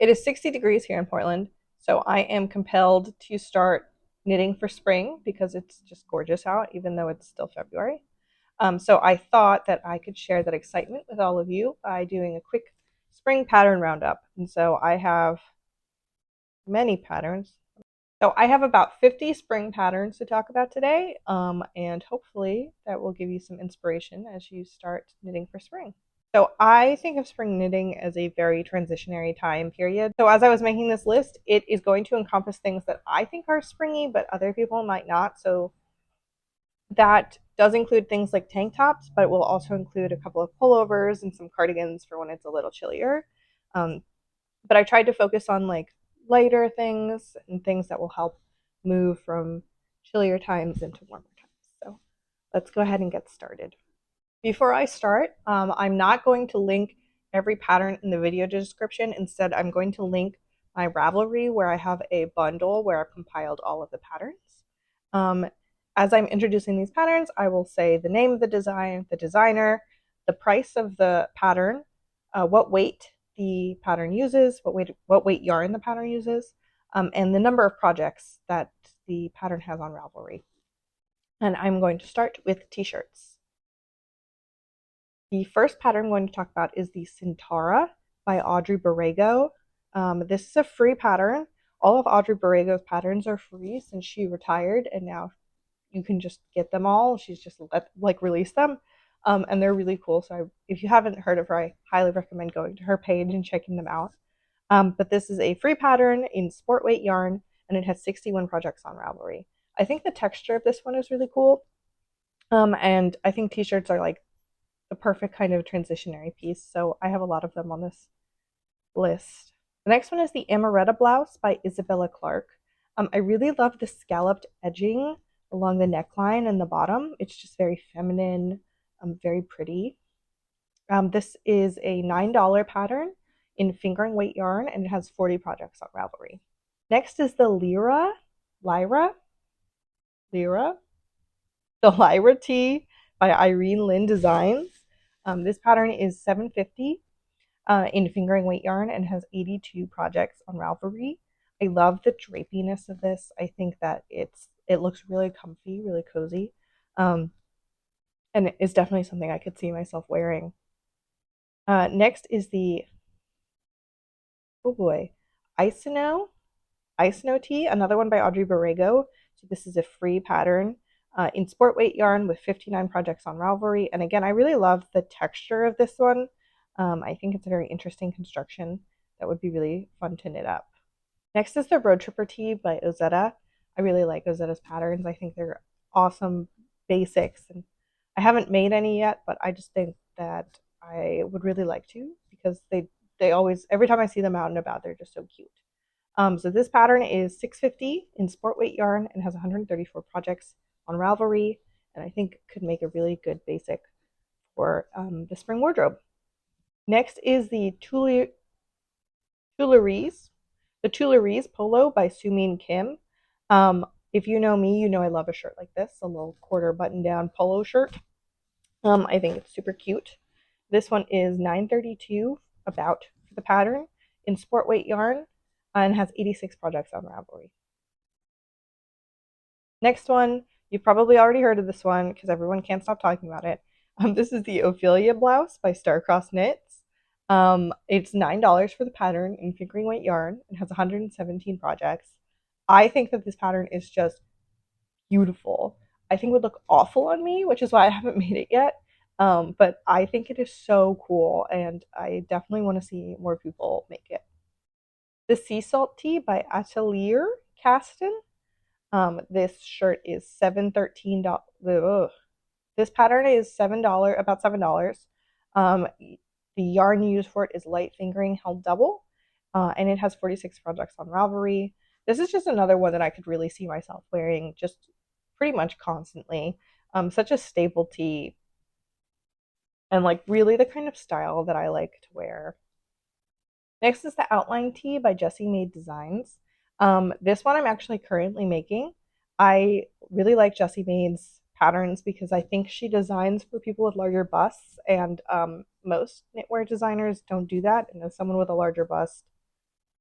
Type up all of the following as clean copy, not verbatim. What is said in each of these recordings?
It is 60 degrees here in Portland, so I am compelled to start knitting for spring because it's just gorgeous out, even though it's still February. So I thought that I could share that excitement with all of you by doing a quick spring pattern roundup. And so I have many patterns. So I have about 50 spring patterns to talk about today, and hopefully that will give you some inspiration as you start knitting for spring. So I think of spring knitting as a very transitionary time period. So as I was making this list, it is going to encompass things that I think are springy, but other people might not. So that does include things like tank tops, but it will also include a couple of pullovers and some cardigans for when it's a little chillier. But I tried to focus on like lighter things and things that will help move from chillier times into warmer times. So let's go ahead and get started. Before I start, I'm not going to link every pattern in the video description. Instead, I'm going to link my Ravelry where I have a bundle where I've compiled all of the patterns. As I'm introducing these patterns, I will say the name of the design, the designer, the price of the pattern, what weight the pattern uses, what weight yarn the pattern uses, and the number of projects that the pattern has on Ravelry. And I'm going to start with t-shirts. The first pattern I'm going to talk about is the Centaura by Audrey Borrego. This is a free pattern. All of Audrey Borrego's patterns are free since she retired, and now you can just get them all. She's just released them, and they're really cool. So if you haven't heard of her, I highly recommend going to her page and checking them out. But this is a free pattern in sport weight yarn, and it has 61 projects on Ravelry. I think the texture of this one is really cool, and I think t-shirts are like the perfect kind of transitionary piece, so I have a lot of them on this list. The next one is the Amaretta blouse by Isabella Clark. I really love the scalloped edging along the neckline and the bottom. It's just very feminine, very pretty. This is a $9 pattern in fingering weight yarn, and it has 40 projects on Ravelry. Next is the Lyra tee by Irene Lynn Designs. This pattern is $7.50 in fingering weight yarn and has 82 projects on Ravelry. I love the drapiness of this. I think that it looks really comfy, really cozy, and it's definitely something I could see myself wearing. Next is the Iceno tee, another one by Audrey Borrego. So this is a free pattern in sport weight yarn with 59 projects on Ravelry. And again, I really love the texture of this one. I think it's a very interesting construction that would be really fun to knit up. Next is the Road Tripper tee by Ozetta. I really like Ozetta's patterns. I think they're awesome basics, and I haven't made any yet, but I just think that I would really like to because they always, every time I see them out and about, they're just so cute. So this pattern is $6.50 in sport weight yarn and has 134 projects on Ravelry, and I think could make a really good basic for the spring wardrobe. Next is the Tuileries Polo by Sumin Kim. If you know me, you know I love a shirt like this, a little quarter button-down polo shirt. I think it's super cute. This one is $9.32 about for the pattern in sport weight yarn and has 86 projects on Ravelry. Next one, you've probably already heard of this one because everyone can't stop talking about it. This is the Ophelia blouse by Starcross Knits. It's $9 for the pattern in fingering weight yarn and has 117 projects. I think that this pattern is just beautiful. I think it would look awful on me, which is why I haven't made it yet. But I think it is so cool, and I definitely want to see more people make it. The Sea Salt Tee by Atelier Kasten. This shirt is $7.13. This pattern is $7, about $7. The yarn used for it is light fingering held double, and it has 46 projects on Ravelry. This is just another one that I could really see myself wearing just pretty much constantly. Such a staple tee, and like really the kind of style that I like to wear. Next is the Outline Tee by Jessie Made Designs. This one I'm actually currently making. I really like Jessie Made's patterns because I think she designs for people with larger busts, and most knitwear designers don't do that. And as someone with a larger bust,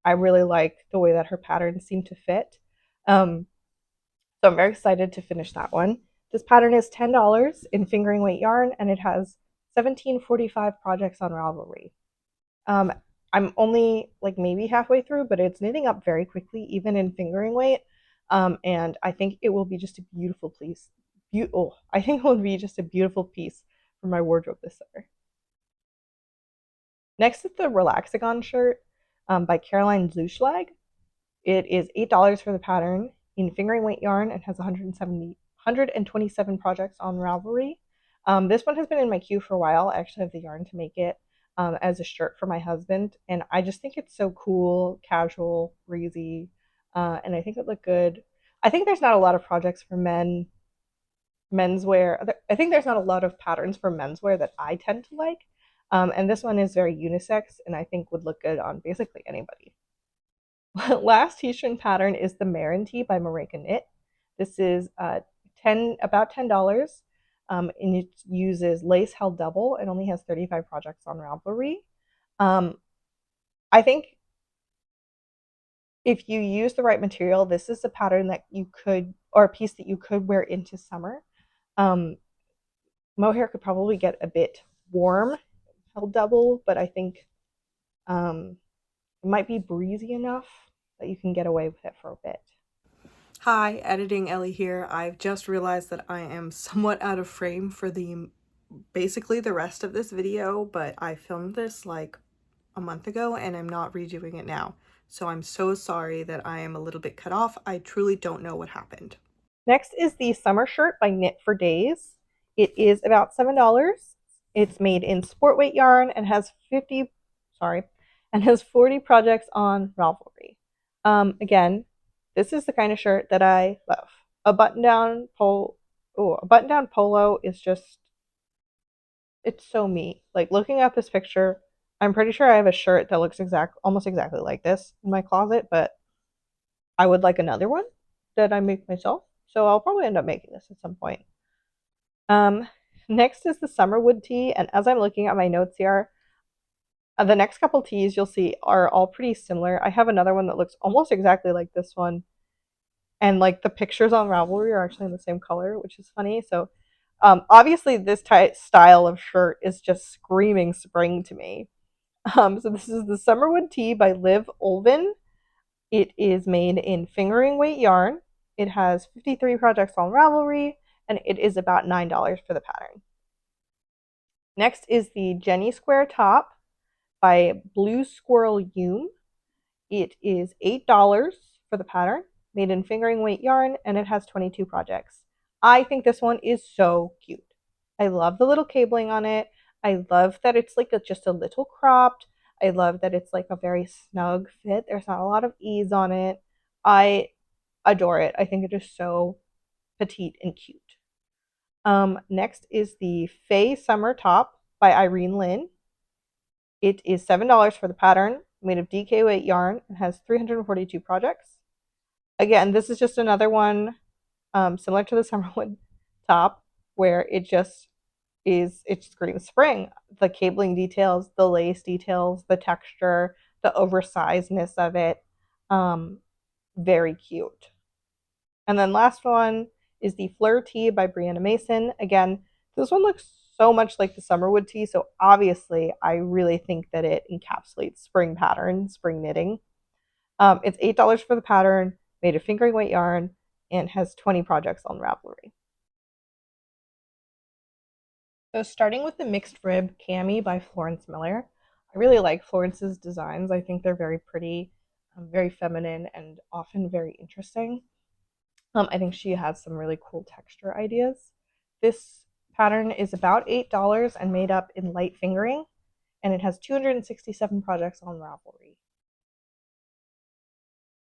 I really like the way that her patterns seem to fit. Um, so I'm very excited to finish that one. This pattern is $10 in fingering weight yarn, and it has 1745 projects on Ravelry. Um, I'm only like maybe halfway through, but it's knitting up very quickly, even in fingering weight. And I think it will be just a beautiful piece. I think it will be just a beautiful piece for my wardrobe this summer. Next is the Relaxagon shirt by Caroline Zuschlag. It is $8 for the pattern in fingering weight yarn and has 127 projects on Ravelry. This one has been in my queue for a while. I actually have the yarn to make it as a shirt for my husband, and I just think it's so cool, casual, breezy, and I think it looked good. I think there's not a lot of projects for menswear. I think there's not a lot of patterns for menswear that I tend to like, and this one is very unisex, and I think would look good on basically anybody. Last t-shirt pattern is the Marin Tee by Marika Knit. This is about $10, and it uses lace held double. It only has 35 projects on Ravelry. I think if you use the right material, this is a pattern that you could, or a piece that you could wear into summer. Um, Mohair could probably get a bit warm, held double, but I think it might be breezy enough that you can get away with it for a bit. Hi, Editing Ellie here. I've just realized that I am somewhat out of frame for basically the rest of this video, but I filmed this like a month ago and I'm not redoing it now. So I'm so sorry that I am a little bit cut off. I truly don't know what happened. Next is the summer shirt by Knit for Days. It is about $7. It's made in sport weight yarn and has 40 projects on Ravelry. Again, this is the kind of shirt that I love. A button down polo is just, it's so me. Like looking at this picture, I'm pretty sure I have a shirt that looks almost exactly like this in my closet, but I would like another one that I make myself. So I'll probably end up making this at some point. Um, Next is the Summerwood tee, and as I'm looking at my notes here, the next couple tees you'll see are all pretty similar. I have another one that looks almost exactly like this one, and like the pictures on Ravelry are actually in the same color, which is funny. So, obviously, this style of shirt is just screaming spring to me. So this is the Summerwood tee by Liv Olvin. It is made in fingering weight yarn. It has 53 projects on Ravelry, and it is about $9 for the pattern. Next is the Jenny Square top by Blue Squirrel Yoom. It is $8 for the pattern, made in fingering weight yarn, and it has 22 projects. I think this one is so cute. I love the little cabling on it. I love that it's like just a little cropped. I love that it's like a very snug fit. There's not a lot of ease on it. I adore it. I think it is so petite and cute. Next is the Faye Summer Top by Irene Lynn. It is $7 for the pattern, made of DK weight yarn, and has 342 projects. Again, this is just another one similar to the Summerwood top, where it screams spring. The cabling details, the lace details, the texture, the oversizedness of it, very cute. And then last one is the Fleur Tee by Brianna Mason. Again, this one looks so much like the Summerwood tee, so obviously I really think that it encapsulates spring pattern, spring knitting. It's $8 for the pattern, made of fingering weight yarn, and has 20 projects on Ravelry. So starting with the mixed rib cami by Florence Miller. I really like Florence's designs. I think they're very pretty, very feminine, and often very interesting. I think she has some really cool texture ideas. This pattern is about $8 and made up in light fingering, and it has 267 projects on Ravelry.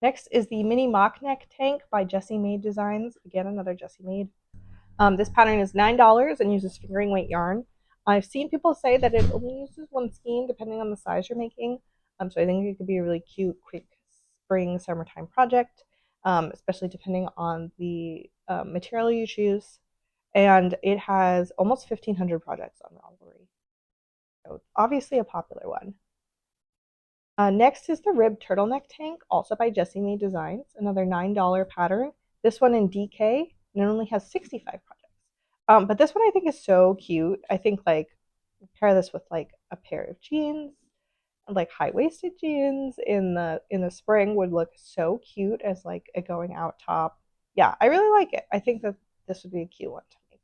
Next is the mini mock neck tank by Jessie Maid Designs. Again, another Jessie Maid. This pattern is $9 and uses fingering weight yarn. I've seen people say that it only uses one skein depending on the size you're making. So I think it could be a really cute, quick spring, summertime project, especially depending on the material you choose. And it has almost 1,500 projects on Ravelry. So it's obviously a popular one. Next is the Rib Turtleneck Tank, also by Jessie Mae Designs, another $9 pattern. This one in DK, and it only has 65 projects. But this one I think is so cute. I think like pair this with like a pair of jeans, like high-waisted jeans in the spring would look so cute as like a going out top. Yeah, I really like it. I think that this would be a cute one to make.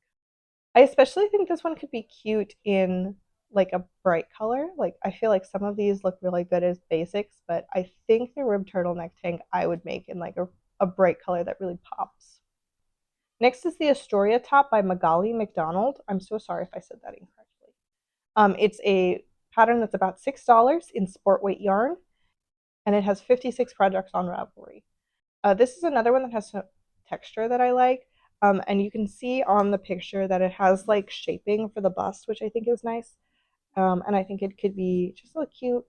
I especially think this one could be cute in like a bright color. Like I feel like some of these look really good as basics, but I think the rib turtleneck tank I would make in like a bright color that really pops. Next is the Astoria top by Magali McDonald. I'm so sorry if I said that incorrectly. It's a pattern that's about $6 in sport weight yarn, and it has 56 projects on Ravelry. This is another one that has some texture that I like. And you can see on the picture that it has like shaping for the bust, which I think is nice. And I think it could be just look cute.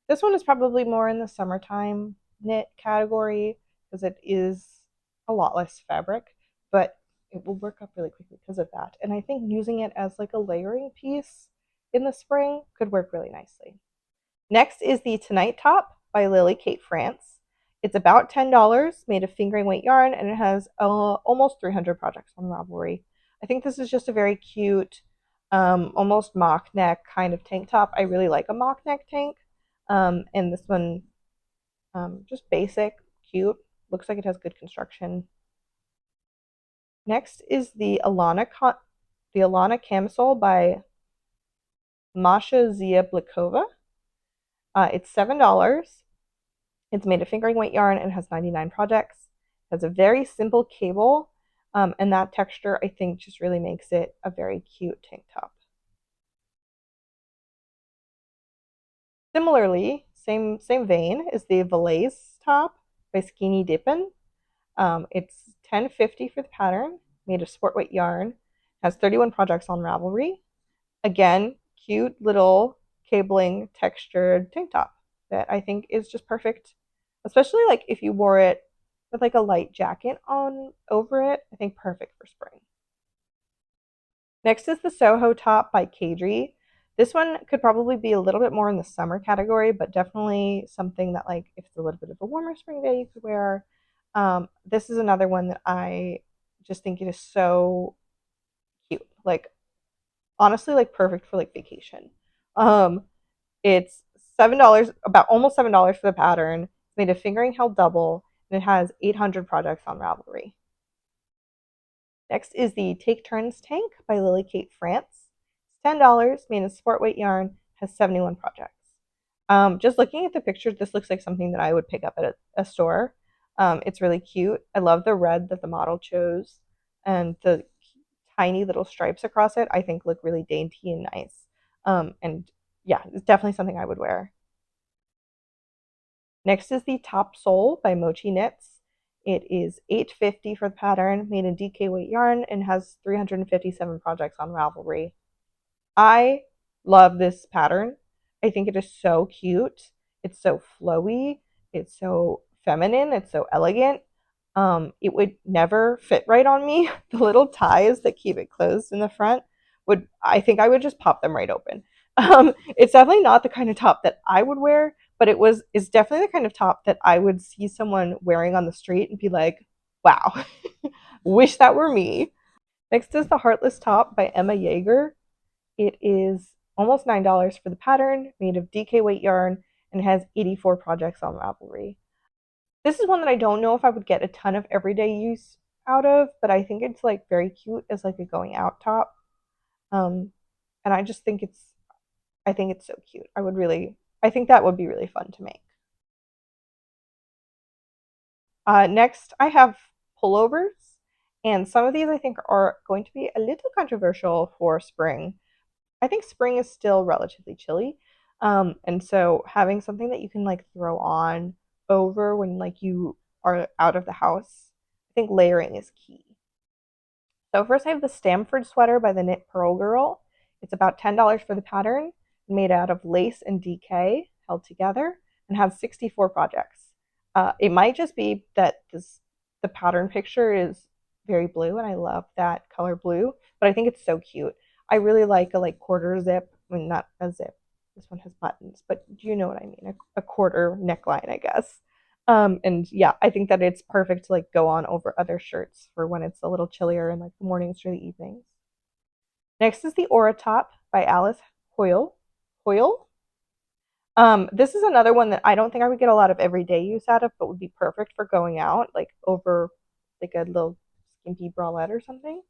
This one is probably more in the summertime knit category because it is a lot less fabric, but it will work up really quickly because of that. And I think using it as like a layering piece in the spring could work really nicely. Next is the Tonight Top by Lily Kate France. It's about $10, made of fingering weight yarn, and it has almost 300 projects on Ravelry. I think this is just a very cute, almost mock neck kind of tank top. I really like a mock neck tank. And this one, just basic, cute. Looks like it has good construction. Next is the Alana camisole by Masha Ziablikova. It's $7. It's made of fingering weight yarn and has 99 projects. It has a very simple cable, and that texture I think just really makes it a very cute tank top. Similarly, same vein is the Valais top by Skinny Dippin'. It's $10.50 for the pattern, made of sport weight yarn, has 31 projects on Ravelry. Again, cute little cabling textured tank top that I think is just perfect, especially like if you wore it with like a light jacket on over it. I think perfect for spring. Next is the Soho top by Kadri. This one could probably be a little bit more in the summer category, but definitely something that like if it's a little bit of a warmer spring day you could wear. This is another one that I just think it is so cute. Like honestly, like perfect for like vacation. Um, it's $7, about almost $7 for the pattern. It's made of fingering held double, and it has 800 projects on Ravelry. Next is the Take Turns tank by Lily Kate France. It's $10, made of sport weight yarn, has 71 projects. Just looking at the pictures, this looks like something that I would pick up at a store. It's really cute. I love the red that the model chose, and the tiny little stripes across it I think look really dainty and nice. And yeah, it's definitely something I would wear. Next is the Top Sole by Mochi Knits. It is $8.50 for the pattern, made in DK weight yarn, and has 357 projects on Ravelry. I love this pattern. I think it is so cute. It's so flowy. It's so feminine. It's so elegant. It would never fit right on me. The little ties that keep it closed in the front would, I think I would just pop them right open. It's definitely not the kind of top that I would wear, but it's definitely the kind of top that I would see someone wearing on the street and be like, wow, wish that were me. Next is the Heartless Top by Emma Yeager. It is almost $9 for the pattern, made of DK weight yarn, and has 84 projects on Ravelry. This is one that I don't know if I would get a ton of everyday use out of, but I think it's like very cute as like a going out top. Um, and I just think I think it's so cute. I think that would be really fun to make. Next, I have pullovers, and some of these I think are going to be a little controversial for spring. I think spring is still relatively chilly, and so having something that you can like throw on over when like you are out of the house, I think layering is key. So first I have the Stamford sweater by the Knit Pearl Girl. It's about $10 for the pattern, made out of lace and DK held together, and has 64 projects. It might just be that the pattern picture is very blue, and I love that color blue, but I think it's so cute. I really like a like quarter zip, I mean not a zip, This one has buttons, but you know what I mean, a quarter neckline, I guess. And yeah, I think that it's perfect to like go on over other shirts for when it's a little chillier in like the mornings or the evenings. Next is the Aura Top by Alice Hoyle. Hoyle? This is another one that I don't think I would get a lot of everyday use out of, but would be perfect for going out, like over like a little skimpy bralette or something.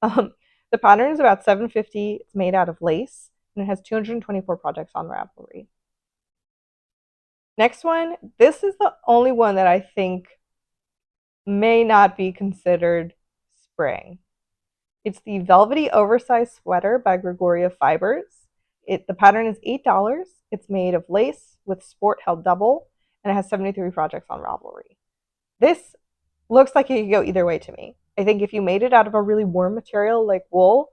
Um, the pattern is about 750. It's made out of lace, and it has 224 projects on Ravelry. Next one, this is the only one that I think may not be considered spring. It's the velvety oversized sweater by Gregoria Fibers. The pattern is $8. It's made of lace with sport held double, and it has 73 projects on Ravelry. This looks like it could go either way to me. I think if you made it out of a really warm material like wool,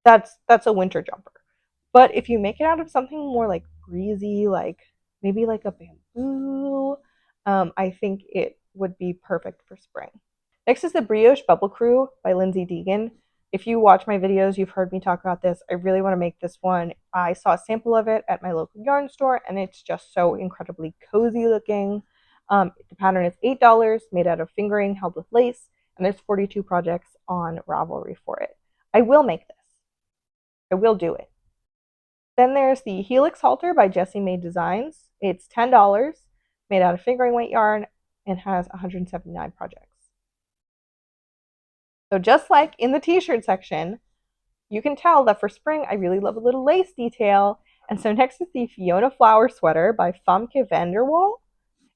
that's a winter jumper. But if you make it out of something more like breezy, like maybe like a bamboo, I think it would be perfect for spring. Next is the Brioche Bubble Crew by Lindsay Deegan. If you watch my videos, you've heard me talk about this. I really want to make this one. I saw a sample of it at my local yarn store, and it's just so incredibly cozy looking. The pattern is $8, made out of fingering held with lace, and there's 42 projects on Ravelry for it. I will make this. I will do it. Then there's the Helix Halter by Jessie Mae Designs. It's $10, made out of fingering weight yarn, and has 179 projects. So just like in the t-shirt section, you can tell that for spring, I really love a little lace detail. And so next is the Fiona Flower Sweater by Famke Vanderwall.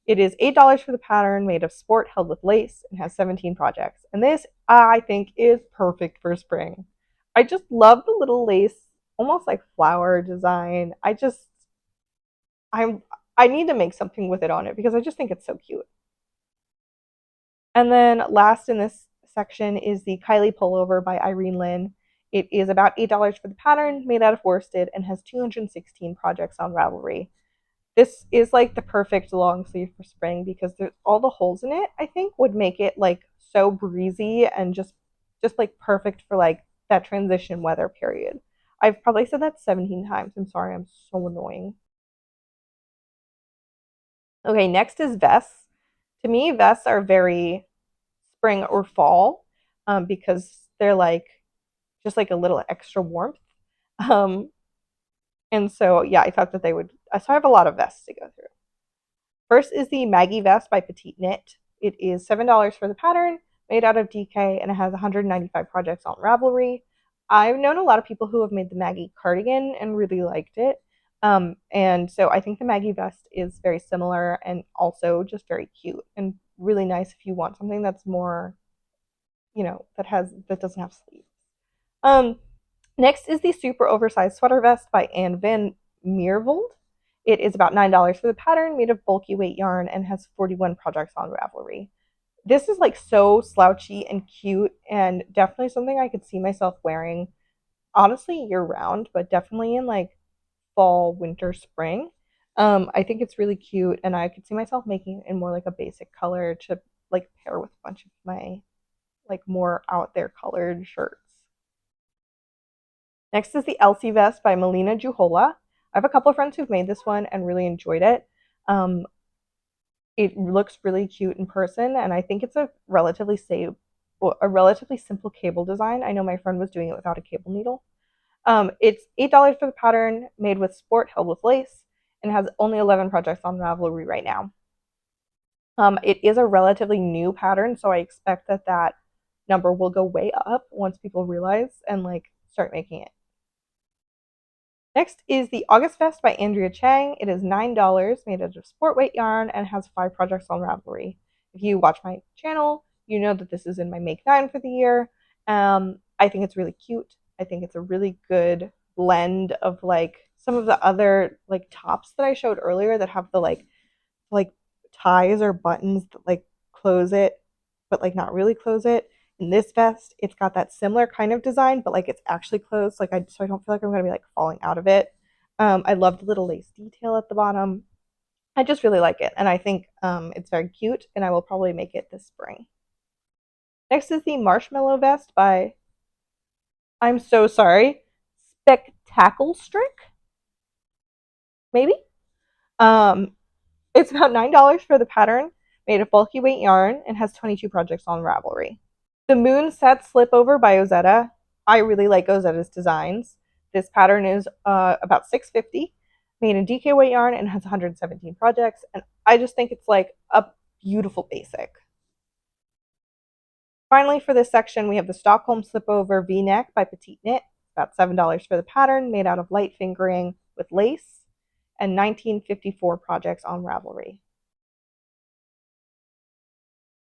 It is $8 for the pattern, made of sport held with lace, and has 17 projects. And this, I think, is perfect for spring. I just love the little lace, almost like flower design. I'm, I need to make something with it on it because I just think it's so cute. And then last in this section is the Kylie Pullover by Irene Lynn. It is about $8 for the pattern, made out of worsted, and has 216 projects on Ravelry. This is like the perfect long sleeve for spring because all the holes in it, I think, would make it like so breezy and just like perfect for like that transition weather period. I've probably said that 17 times. I'm sorry, I'm so annoying. Okay, next is vests. To me, vests are very spring or fall because they're like just like a little extra warmth. Um, and so, yeah, I thought that they would. So I have a lot of vests to go through. First is the Maggie vest by Petite Knit. It is $7 for the pattern, made out of DK, and it has 195 projects on Ravelry. I've known a lot of people who have made the Maggie cardigan and really liked it. And so I think the Maggie vest is very similar and also just very cute and really nice if you want something that's more, that doesn't have sleeves. Um, Next is the super oversized sweater vest by Anne Van Meervold. It is about $9 for the pattern, made of bulky weight yarn, and has 41 projects on Ravelry. This is like so slouchy and cute, and definitely something I could see myself wearing, honestly, year round, but definitely in like fall, winter, spring. I think it's really cute, and I could see myself making it in more like a basic color to like pair with a bunch of my like more out there colored shirts. Next is the Elsie vest by Melina Juhola. I have a couple of friends who've made this one and really enjoyed it. Um, it looks really cute in person, and I think it's a relatively simple cable design. I know my friend was doing it without a cable needle. It's $8 for the pattern, made with sport held with lace, and has only 11 projects on Ravelry right now. It is a relatively new pattern, so I expect that number will go way up once people realize and like start making it. Next is the August Vest by Andrea Chang. It is $9, made out of sport weight yarn, and has 5 projects on Ravelry. If you watch my channel, you know that this is in my Make 9 for the year. I think it's really cute. I think it's a really good blend of like some of the other like tops that I showed earlier that have the like ties or buttons that like close it, but like not really close it. In this vest, it's got that similar kind of design, but like it's actually closed. So I don't feel like I'm gonna be like falling out of it. I love the little lace detail at the bottom. I just really like it, and I think it's very cute, and I will probably make it this spring. Next is the Marshmallow Vest by, I'm so sorry, Spectacle Strick. maybe. Um, it's about $9 for the pattern, made of bulky weight yarn, and has 22 projects on Ravelry. The Moon Set Slipover by Ozetta. I really like Ozetta's designs. This pattern is about $6.50, made in DK weight yarn, and has 117 projects. And I just think it's like a beautiful basic. Finally, for this section, we have the Stockholm Slipover V-neck by Petite Knit. About $7 for the pattern, made out of light fingering with lace, and 1954 projects on Ravelry.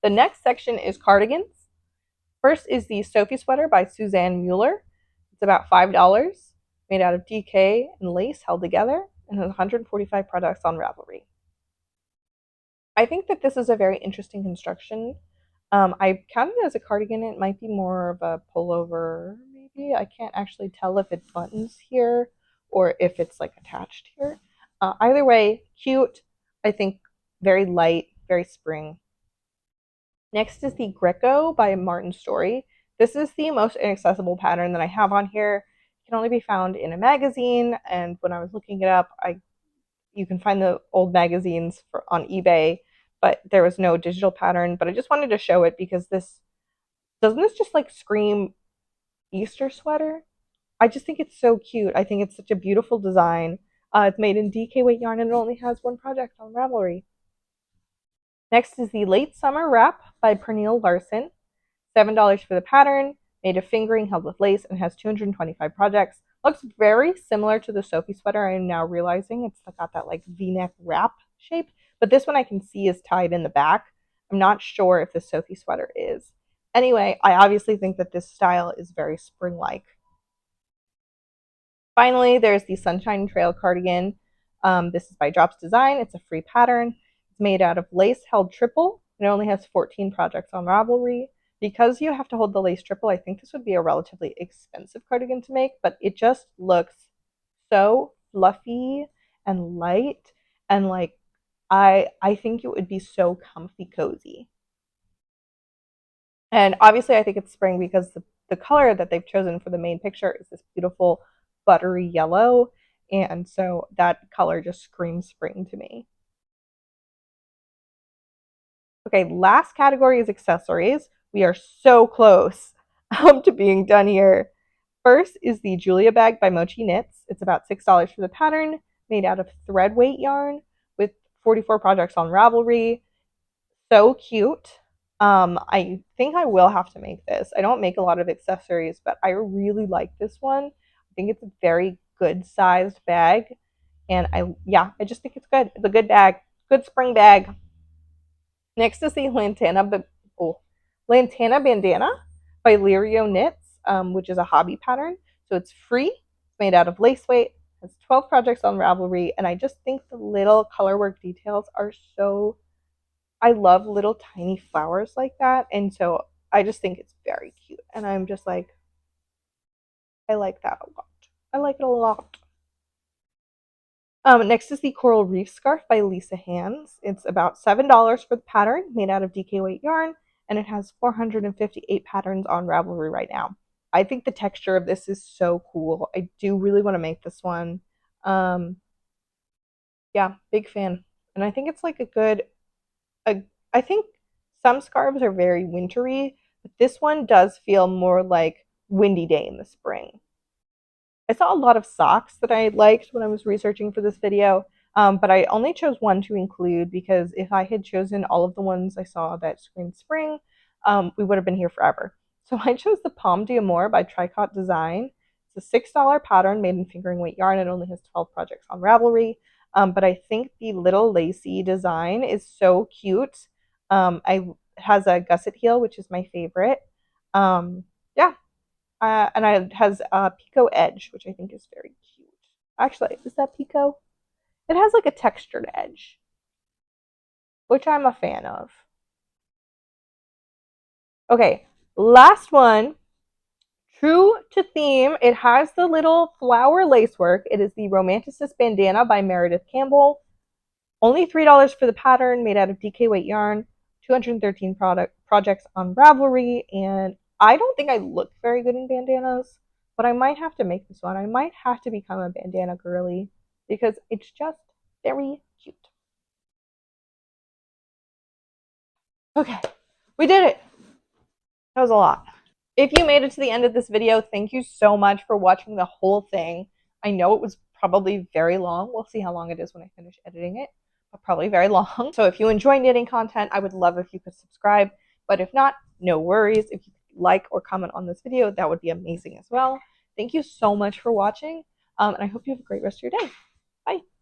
The next section is cardigans. First is the Sophie sweater by Suzanne Mueller. It's about $5, made out of DK and lace held together, and has 145 products on Ravelry. I think that this is a very interesting construction. I count it as a cardigan. It might be more of a pullover, maybe. I can't actually tell if it buttons here or if it's like attached here. Either way, cute. I think very light, very spring. Next is the Greco by Martin Story. This is the most inaccessible pattern that I have on here. It can only be found in a magazine, and when I was looking it up, you can find the old magazines on eBay, but there was no digital pattern. But I just wanted to show it because this just like scream Easter sweater? I just think it's so cute. I think it's such a beautiful design. It's made in DK weight yarn and it only has one project on Ravelry. Next is the Late Summer Wrap by Pernille Larson. $7 for the pattern, made of fingering held with lace, and has 225 projects. Looks very similar to the Sophie sweater. I am now realizing it's got that like V-neck wrap shape, but this one I can see is tied in the back. I'm not sure if the Sophie sweater is. Anyway, I obviously think that this style is very spring-like. Finally, there's the Sunshine Trail cardigan. This is by Drops Design. It's a free pattern. It's made out of lace held triple. It only has 14 projects on Ravelry. Because you have to hold the lace triple, I think this would be a relatively expensive cardigan to make, but it just looks so fluffy and light, and like I think it would be so comfy cozy. And obviously I think it's spring because the color that they've chosen for the main picture is this beautiful buttery yellow, and so that color just screams spring to me. Okay, last category is accessories. We are so close to being done here. First is the Julia bag by Mochi Knits. It's about $6 for the pattern, made out of thread weight yarn with 44 projects on Ravelry. So cute. I think I will have to make this. I don't make a lot of accessories, but I really like this one. I think it's a very good sized bag, and I just think it's good. It's a good bag, good spring bag. Next is the Lantana Bandana by Lirio Knits, which is a hobby pattern. So it's free. It's made out of lace weight. Has 12 projects on Ravelry, and I just think the little colorwork details are so. I love little tiny flowers like that, and so I just think it's very cute. And I'm just like, I like that a lot. I like it a lot. Next is the Coral Reef Scarf by Lisa Hands. It's about $7 for the pattern, made out of DK weight yarn, and it has 458 patterns on Ravelry right now. I think the texture of this is so cool. I do really want to make this one. Um, yeah, big fan. And I think it's like I think some scarves are very wintry, but this one does feel more like windy day in the spring. I saw a lot of socks that I liked when I was researching for this video, but I only chose one to include because if I had chosen all of the ones I saw that screamed spring, we would have been here forever. So I chose the Pomme d'Amour by Tricot Design. It's a $6 pattern made in fingering weight yarn. It only has 12 projects on Ravelry, but I think the little lacy design is so cute. It has a gusset heel, which is my favorite. Yeah, and it has a Pico edge, which I think is very cute. Actually, is that Pico? It has like a textured edge, which I'm a fan of. Okay, last one. True to theme, it has the little flower lacework. It is the Romanticist Bandana by Meredith Campbell. Only $3 for the pattern, made out of DK weight yarn. 213 projects on Ravelry, and I don't think I look very good in bandanas, but I might have to make this one. I might have to become a bandana girly. because it's just very cute. Okay, we did it. That was a lot. If you made it to the end of this video, thank you so much for watching the whole thing. I know it was probably very long. We'll see how long it is when I finish editing it, but probably very long. So if you enjoy knitting content, I would love if you could subscribe. But if not, no worries. If you like or comment on this video, that would be amazing as well. Thank you so much for watching, and I hope you have a great rest of your day. Bye.